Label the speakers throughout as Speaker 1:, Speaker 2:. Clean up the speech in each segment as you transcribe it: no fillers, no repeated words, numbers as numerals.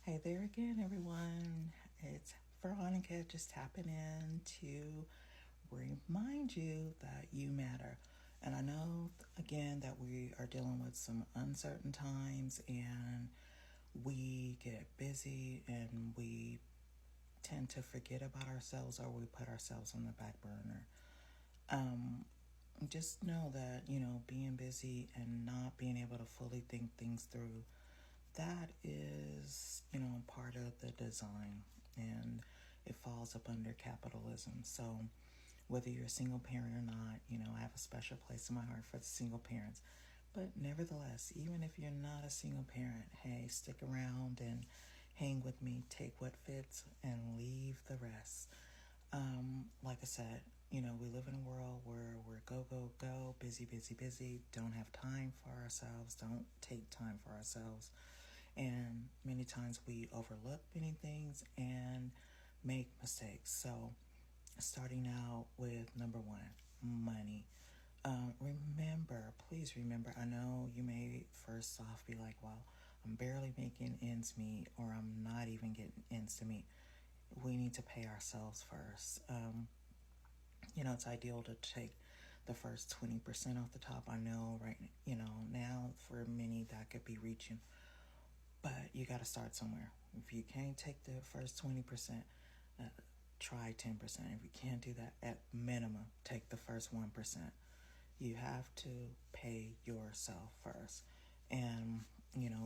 Speaker 1: Hey there again, everyone. It's Veronica just tapping in to remind you that you matter. And I know, again, that we are dealing with some uncertain times and we get busy and we tend to forget about ourselves or we put ourselves on the back burner. Um, just know that, being busy and not being able to fully think things through, that is, part of the design, and it falls up under capitalism. So whether you're a single parent or not, I have a special place in my heart for the single parents. But nevertheless, even if you're not a single parent, hey, stick around and hang with me, take what fits and leave the rest. Like I said, we live in a world where we're go, go, go, busy, busy, busy, don't have time for ourselves, don't take time for ourselves. And many times we overlook many things and make mistakes. So, starting out with number one, money. Please remember, I know you may first off be like, well, I'm barely making ends meet, or I'm not even getting ends to meet. We need to pay ourselves first. It's ideal to take the first 20% off the top. I know, right, now for many that could be reaching, but you got to start somewhere. If you can't take the first 20%, uh, try 10%. If you can't do that, at minimum, take the first 1%. You have to pay yourself first. And,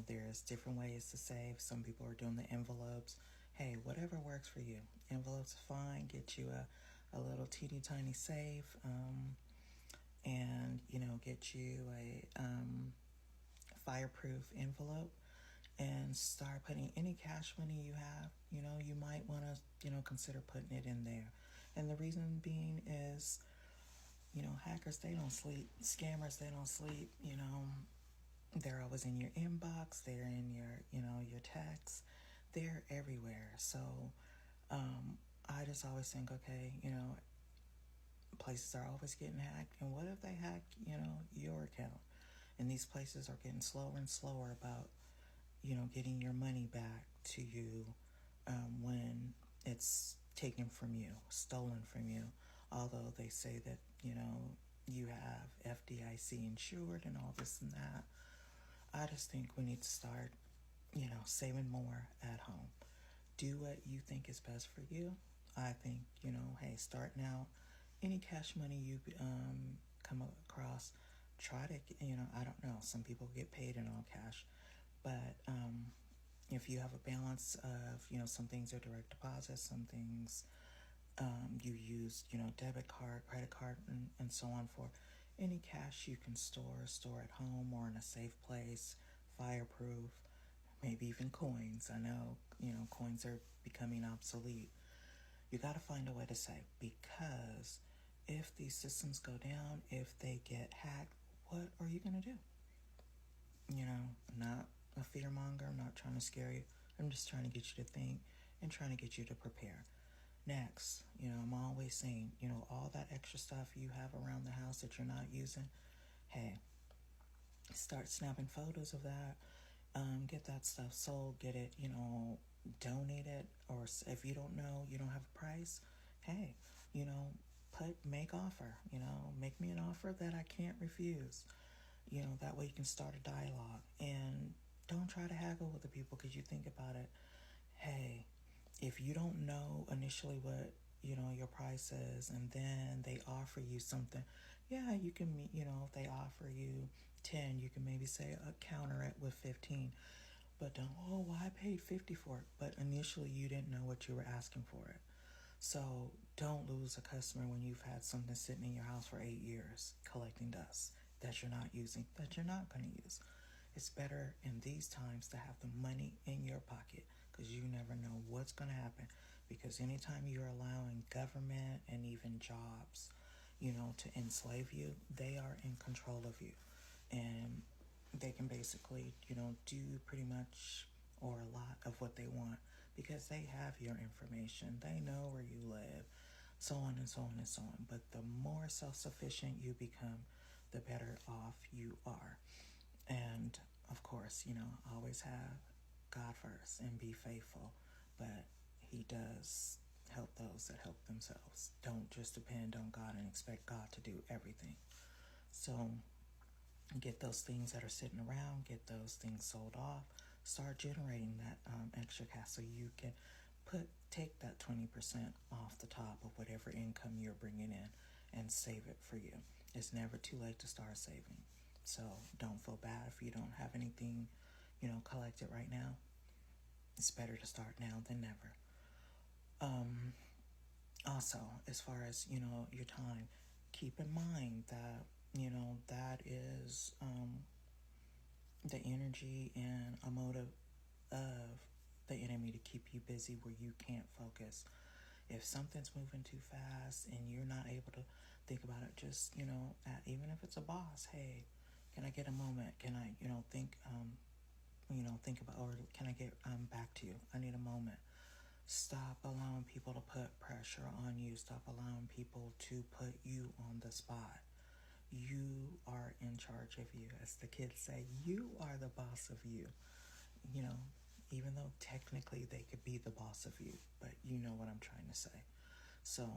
Speaker 1: there's different ways to save. Some people are doing the envelopes. Hey, whatever works for you. Envelopes are fine. Get you a little teeny tiny save. And, get you a fireproof envelope and start putting any cash money you have. You might want to, consider putting it in there. And the reason being is, hackers, they don't sleep. Scammers, they don't sleep. They're always in your inbox. They're in your texts. They're everywhere. So I just always think, okay, places are always getting hacked. And what if they hack, your account? And these places are getting slower and slower about getting your money back to you when it's taken from you, stolen from you. Although they say that, you have FDIC insured and all this and that. I just think we need to start, saving more at home. Do what you think is best for you. I think, hey, starting out, any cash money you come across, try to, I don't know, some people get paid in all cash, but if you have a balance of, some things are direct deposit, some things you use, debit card, credit card, and so on for any cash you can store at home or in a safe place, fireproof, maybe even coins. I know, coins are becoming obsolete. You got to find a way to save, because if these systems go down, if they get hacked, what are you going to do? I'm not a fear monger. I'm not trying to scare you. I'm just trying to get you to think and trying to get you to prepare. Next, I'm always saying, all that extra stuff you have around the house that you're not using, hey, start snapping photos of that. Get that stuff sold. Get it, donate it. Or if you don't know, you don't have a price, hey, make offer. Make me an offer that I can't refuse. That way you can start a dialogue. And don't try to haggle with the people, because you think about it. Hey, if you don't know initially what, your price is, and then they offer you something, yeah, you can meet, if they offer you 10, you can maybe say counter it with 15. But don't, oh, well, I paid 50 for it. But initially you didn't know what you were asking for it. So don't lose a customer when you've had something sitting in your house for 8 years collecting dust that you're not using, that you're not going to use. It's better in these times to have the money in your pocket, because you never know what's going to happen. Because anytime you're allowing government and even jobs, to enslave you, they are in control of you. And they can basically, do pretty much or a lot of what they want, because they have your information. They know where you live, so on and so on and so on. But the more self-sufficient you become, the better off you are. And of course, always have God first and be faithful, but He does help those that help themselves. Don't just depend on God and expect God to do everything. So get those things that are sitting around, get those things sold off, start generating that extra cash so you can take that 20% off the top of whatever income you're bringing in and save it for you. It's never too late to start saving. So don't feel bad if you don't have anything, collected right now. It's better to start now than never. Also, as far as, your time, keep in mind that, that is the energy and a motive of the enemy to keep you busy where you can't focus. If something's moving too fast and you're not able to think about it, just, even if it's a boss, hey, can I get a moment? Can I, think about, or can I get back to you? I need a moment. Stop allowing people to put pressure on you. Stop allowing people to put you on the spot. You are in charge of you. As the kids say, you are the boss of you. Even though technically they could be the boss of you, but you know what I'm trying to say. So,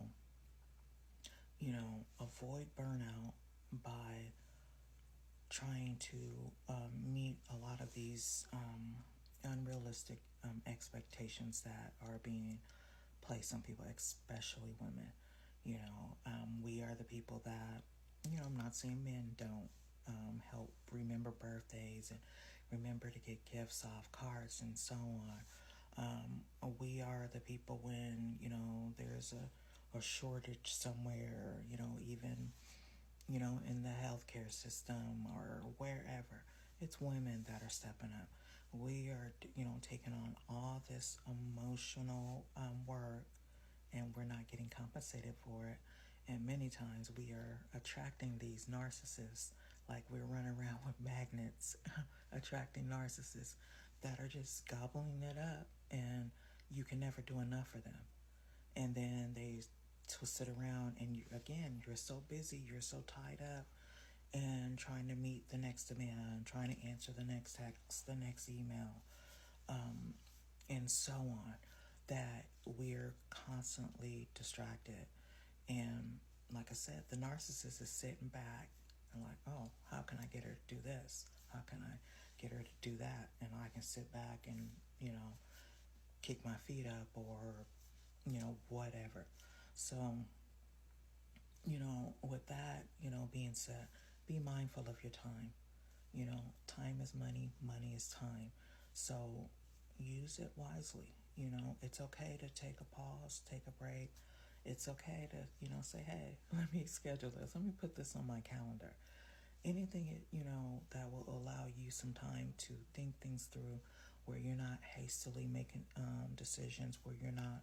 Speaker 1: avoid burnout by trying to meet a lot of these unrealistic expectations that are being placed on people, especially women. We are the people that, I'm not saying men don't help remember birthdays and remember to get gifts off cards and so on. We are the people when, there's a shortage somewhere, even, in the healthcare system or wherever. It's women that are stepping up. We are, taking on all this emotional work, and we're not getting compensated for it. And many times we are attracting these narcissists, like we're running around with magnets, attracting narcissists that are just gobbling it up, and you can never do enough for them. And then they sit around, and you're so busy, you're so tied up, and trying to meet the next demand, trying to answer the next text, the next email, and so on, that we're constantly distracted. And like I said, the narcissist is sitting back and like, oh, how can I get her to do this? How can I get her to do that? And I can sit back and, kick my feet up or, whatever. So, with that, being said, be mindful of your time. Time is money, money is time. So use it wisely. It's okay to take a pause, take a break. It's okay to, say, hey, let me schedule this. Let me put this on my calendar. Anything, that will allow you some time to think things through, where you're not hastily making decisions, where you're not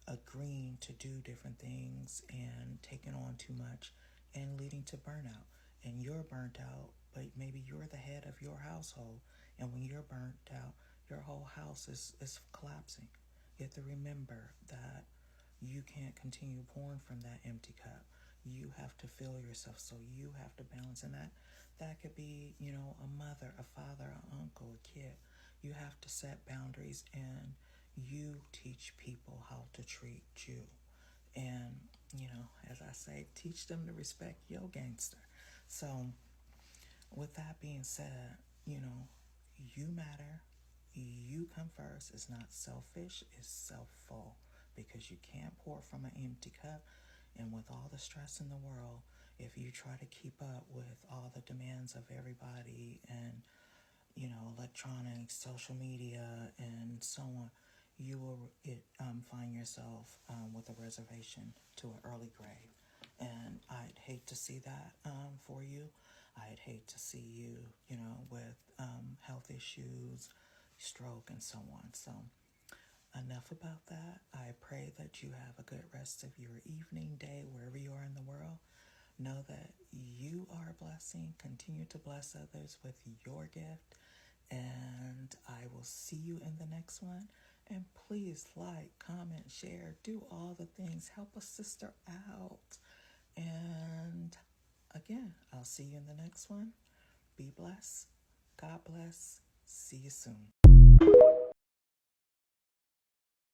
Speaker 1: agreeing to do different things and taking on too much and leading to burnout. And you're burnt out, but maybe you're the head of your household. And when you're burnt out, your whole house is collapsing. You have to remember that you can't continue pouring from that empty cup. You have to fill yourself, so you have to balance. And that could be, a mother, a father, an uncle, a kid. You have to set boundaries, and you teach people how to treat you. And, as I say, teach them to respect your gangster. So with that being said, you matter. You come first. It's not selfish, it's self-full, because you can't pour from an empty cup. And with all the stress in the world, if you try to keep up with all the demands of everybody and, electronics, social media, and so on, you will find yourself with a reservation to an early grave. And I'd hate to see that for you. I'd hate to see you, with health issues, stroke, and so on. So enough about that. I pray that you have a good rest of your evening, day, wherever you are in the world. Know that you are a blessing. Continue to bless others with your gift. And I will see you in the next one. And please like, comment, share, do all the things. Help a sister out. And again, I'll see you in the next one. Be blessed. God bless. See you soon.